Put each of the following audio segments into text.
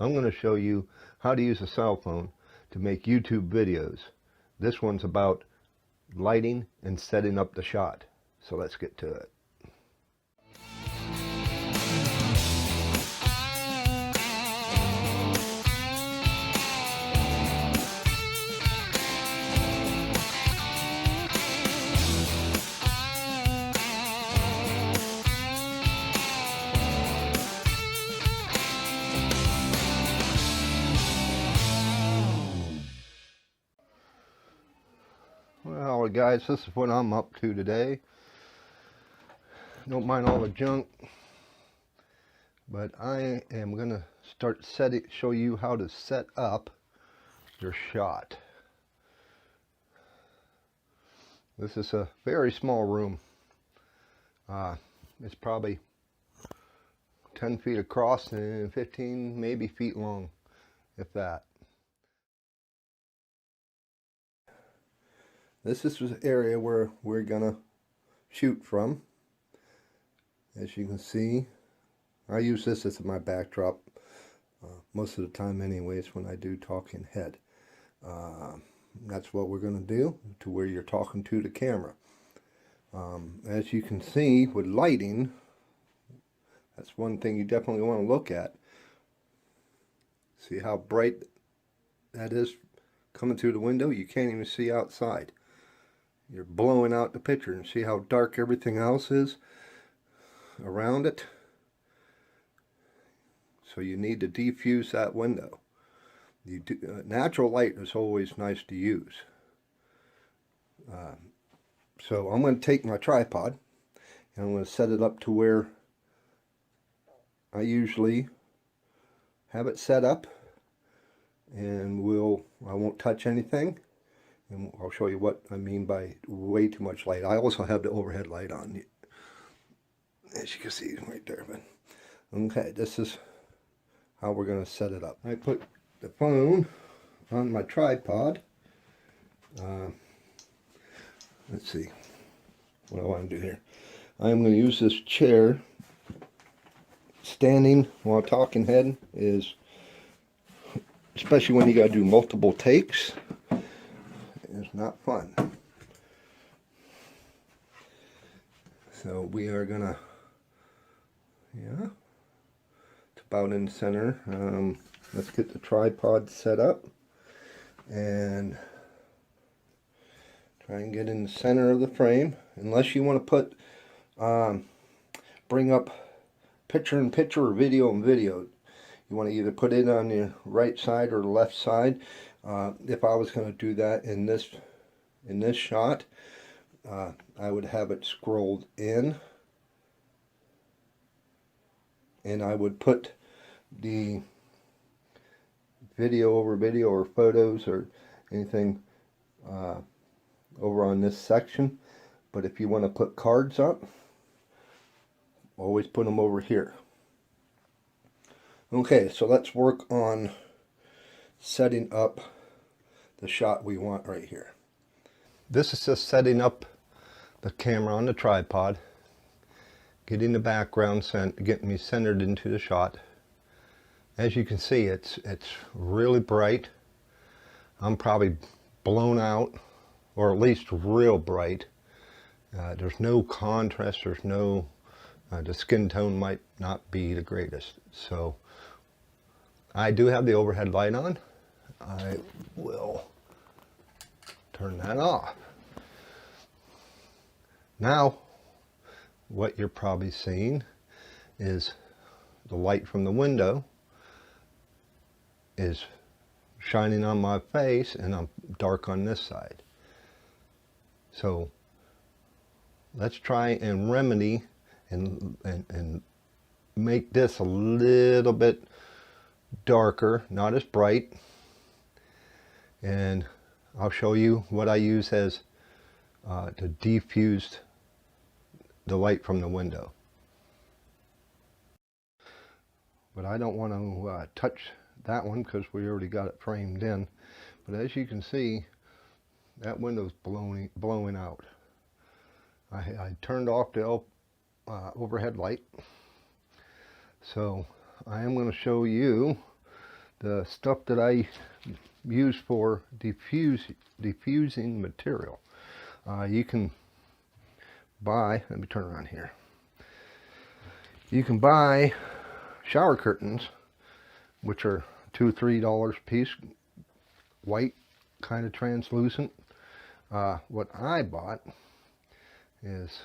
I'm going to show you how to use a cell phone to make YouTube videos. This one's about lighting and setting up the shot. So let's get to it. Well, guys, this is what I'm up to today. Don't mind all the junk, but I am going to show you how to set up your shot. This is a very small room. It's probably 10 feet across and 15 maybe feet long, if that. This is the area where we're gonna shoot from. As you can see, I use this as my backdrop most of the time anyways when I do talking head. That's what we're gonna do, to where you're talking to the camera. As you can see with lighting, that's one thing you definitely want to look at. See how bright that is coming through the window? You can't even see outside. You're blowing out the picture, and see how dark everything else is around it. So you need to defuse that window. Natural light is always nice to use. So I'm going to take my tripod and I'm going to set it up to where I usually have it set up, and I won't touch anything. And I'll show you what I mean by way too much light. I also have the overhead light on, as you can see right there. But okay, this is how we're going to set it up. I put the phone on my tripod. Let's see what I want to do here. I'm going to use this chair. Standing while talking head is, especially when you got to do multiple takes, is not fun. So we are gonna, it's about in the center. Let's get the tripod set up and try and get in the center of the frame. Unless you want to put, bring up picture in picture or video in video. You want to either put it on the right side or the left side. If I was going to do that in this shot, I would have it scrolled in, and I would put the video over video or photos or anything over on this section. But if you want to put cards up, always put them over here. Okay, so let's work on setting up the shot we want right here. This is just setting up the camera on the tripod, getting the background getting me centered into the shot. As you can see, it's really bright. I'm probably blown out, or at least real bright. There's no contrast, there's no the skin tone might not be the greatest. So I do have the overhead light on. I will turn that off. Now, what you're probably seeing is the light from the window is shining on my face, and I'm dark on this side. So let's try and remedy and make this a little bit darker, not as bright. And I'll show you what I use as to diffuse the light from the window. But I don't want to touch that one because we already got it framed in. But as you can see, that window's blowing out. I turned off the overhead light. So I am going to show you the stuff that I use for diffusing material. You can buy, let me turn around here. You can buy shower curtains, which are $2 or $3 a piece, white, kind of translucent. What I bought is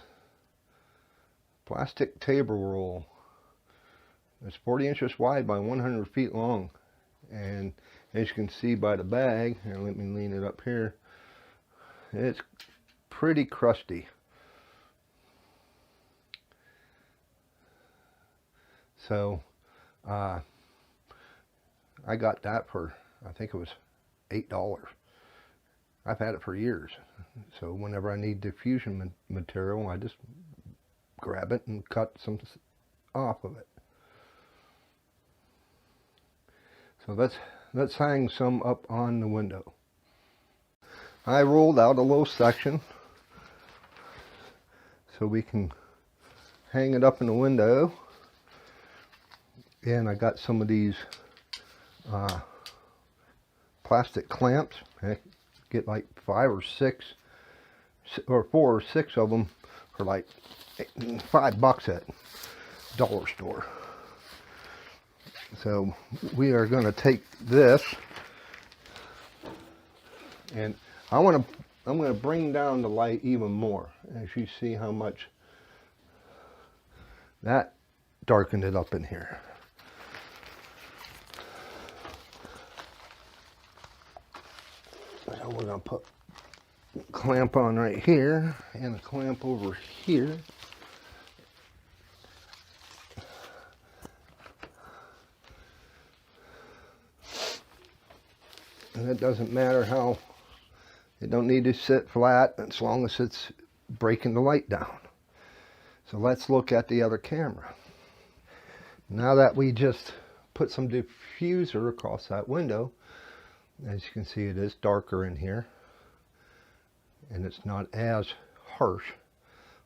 plastic table roll. It's 40 inches wide by 100 feet long, and as you can see by the bag, and let me lean it up here, it's pretty crusty. So I got that for, I think it was $8. I've had it for years. So whenever I need diffusion material, I just grab it and cut some off of it. So let's hang some up on the window. I rolled out a low section so we can hang it up in the window. And I got some of these plastic clamps. I get like 5 or 6 or 4 or 6 of them for like $5 at dollar store. So we are going to take this, and I'm going to bring down the light even more, as you see how much that darkened it up in here. So we're going to put a clamp on right here and a clamp over here. And it doesn't matter how, it don't need to sit flat as long as it's breaking the light down. So let's look at the other camera. Now that we just put some diffuser across that window, as you can see, it is darker in here, and it's not as harsh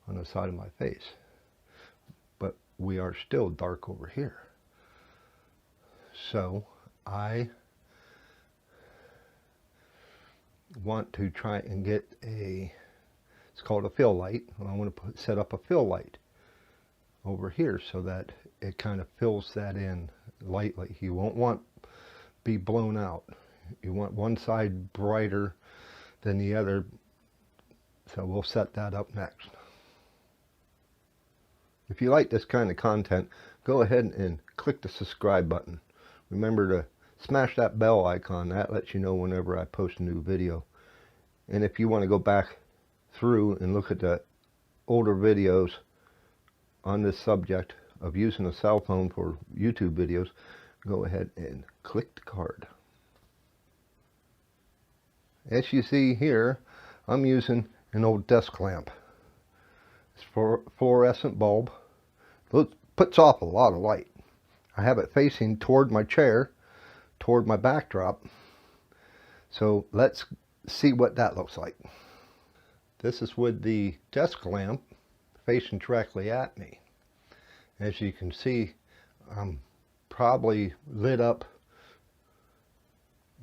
on the side of my face, but we are still dark over here. So I want to try and get it's called a fill light. I want to set up a fill light over here so that it kind of fills that in lightly. You won't want be blown out. You want one side brighter than the other, so we'll set that up next. If you like this kind of content, go ahead and click the subscribe button. Remember to smash that bell icon. That lets you know whenever I post a new video. And if you want to go back through and look at the older videos on this subject of using a cell phone for YouTube videos, go ahead and click the card. As you see here, I'm using an old desk lamp. It's for fluorescent bulb. It puts off a lot of light. I have it facing toward my chair, toward my backdrop. So let's see what that looks like. This is with the desk lamp facing directly at me. As you can see, I'm probably lit up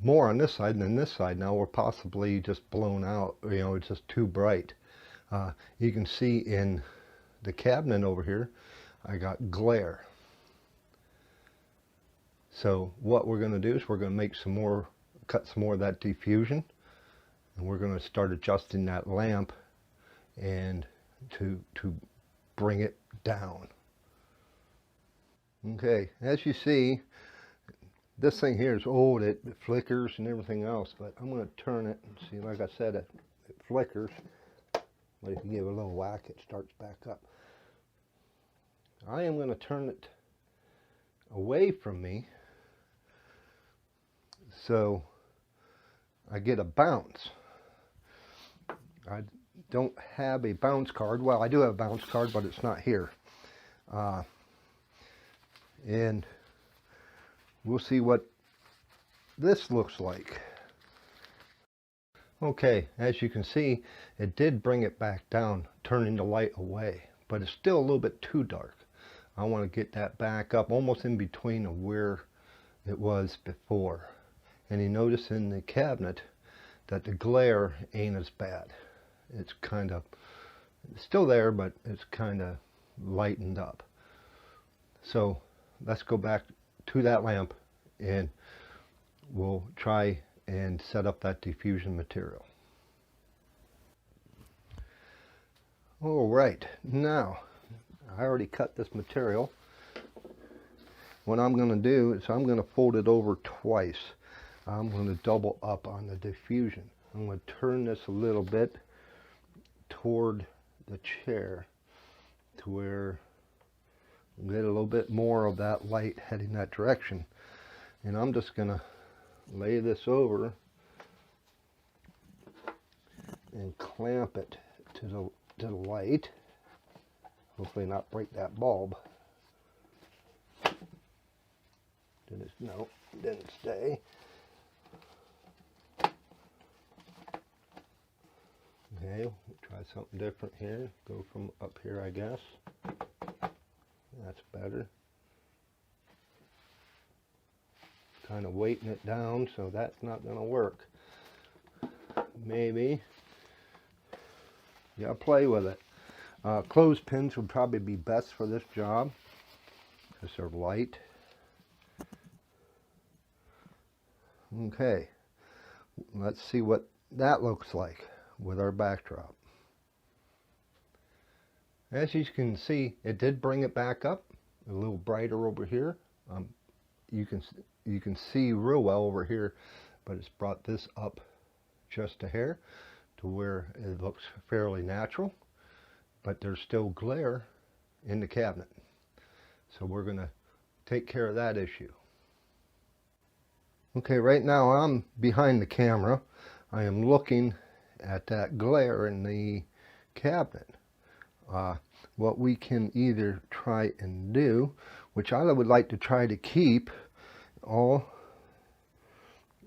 more on this side than this side now, or possibly just blown out. You know, it's just too bright. You can see in the cabinet over here, I got glare. So what we're going to do is we're going to make some more, cut some more of that diffusion, and we're going to start adjusting that lamp and to bring it down. Okay, as you see, this thing here is old. It flickers and everything else, but I'm going to turn it and see. Like I said, it flickers, but if you give it a little whack, it starts back up. I am going to turn it away from me so I get a bounce. I don't have a bounce card. Well, I do have a bounce card, but it's not here. And we'll see what this looks like. Okay, as you can see, it did bring it back down, turning the light away, but it's still a little bit too dark. I want to get that back up, almost in between of where it was before. And you notice in the cabinet that the glare ain't as bad. It's kind of still there, but it's kind of lightened up. So let's go back to that lamp and we'll try and set up that diffusion material. All right, now I already cut this material. What I'm going to do is I'm going to fold it over twice. I'm going to double up on the diffusion. I'm going to turn this a little bit toward the chair to where we get a little bit more of that light heading that direction. And I'm just going to lay this over and clamp it to the light. Hopefully not break that bulb. No, didn't stay. Okay, we'll try something different here. Go from up here, I guess. That's better. Kind of weighting it down, so that's not going to work. Maybe. You gotta play with it. Clothespins would probably be best for this job because they're light. Okay, let's see what that looks like with our backdrop. As you can see, it did bring it back up a little brighter over here. You can see real well over here, but it's brought this up just a hair to where it looks fairly natural, but there's still glare in the cabinet. So we're going to take care of that issue. Okay, right now I'm behind the camera. I am looking at that glare in the cabinet. What we can either try and do, which I would like to try to keep all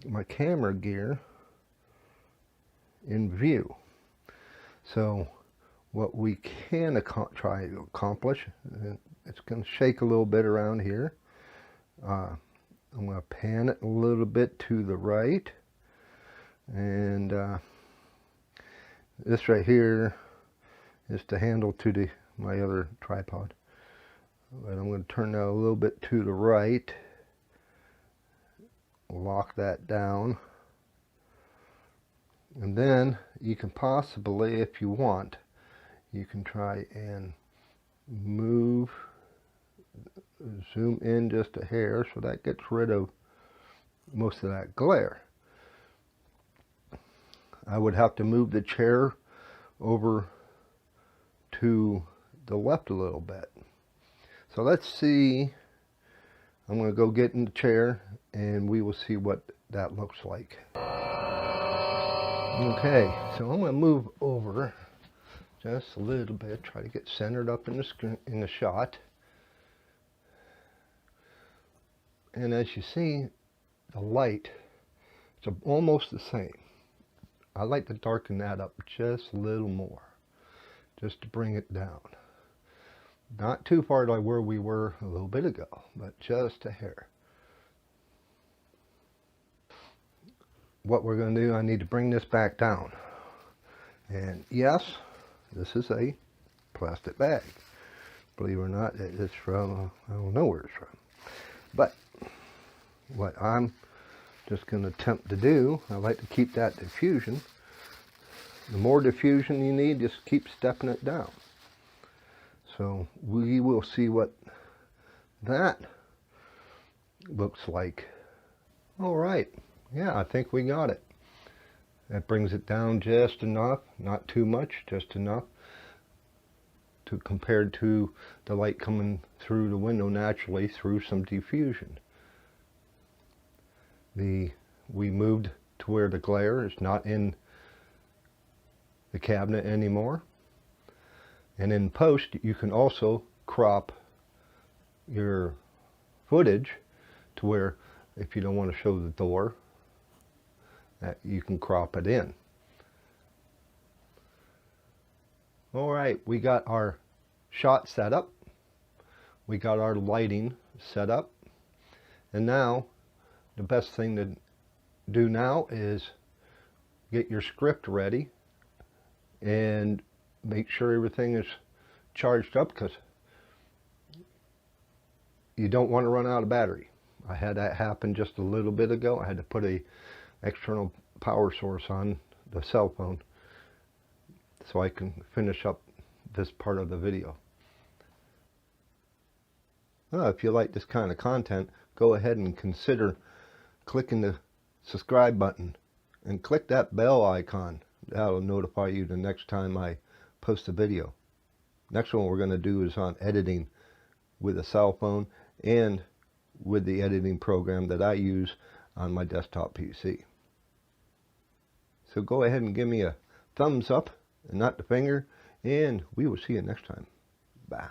my camera gear in view. So what we can try to accomplish, it's going to shake a little bit around here. I'm going to pan it a little bit to the right, and this right here is the handle to my other tripod. But I'm going to turn that a little bit to the right, lock that down, and then you can possibly, if you want, you can try and zoom in just a hair, so that gets rid of most of that glare. I would have to move the chair over to the left a little bit. So let's see. I'm going to go get in the chair and we will see what that looks like. Okay, so I'm going to move over just a little bit, try to get centered up in the shot. And as you see, the light, it's almost the same. I like to darken that up just a little more, just to bring it down. Not too far like where we were a little bit ago, but just a hair. What we're going to do, I need to bring this back down. And yes, this is a plastic bag. Believe it or not, it's from, I don't know where it's from. But what I'm just going to attempt to do, I like to keep that diffusion. The more diffusion you need, just keep stepping it down. So we will see what that looks like. All right, yeah, I think we got it. That brings it down just enough, not too much, just enough to compared to the light coming through the window naturally through some diffusion. We moved to where the glare is not in the cabinet anymore. And in post, you can also crop your footage to where if you don't want to show the door, you can crop it in. All right, we got our shot set up. We got our lighting set up. And now the best thing to do now is get your script ready and make sure everything is charged up, because you don't want to run out of battery. I had that happen just a little bit ago. I had to put a external power source on the cell phone so I can finish up this part of the video. If you like this kind of content, go ahead and consider clicking the subscribe button and click that bell icon. That'll notify you the next time I post a video. Next one we're going to do is on editing with a cell phone and with the editing program that I use on my desktop PC. So go ahead and give me a thumbs up and not the finger, and we will see you next time. Bye.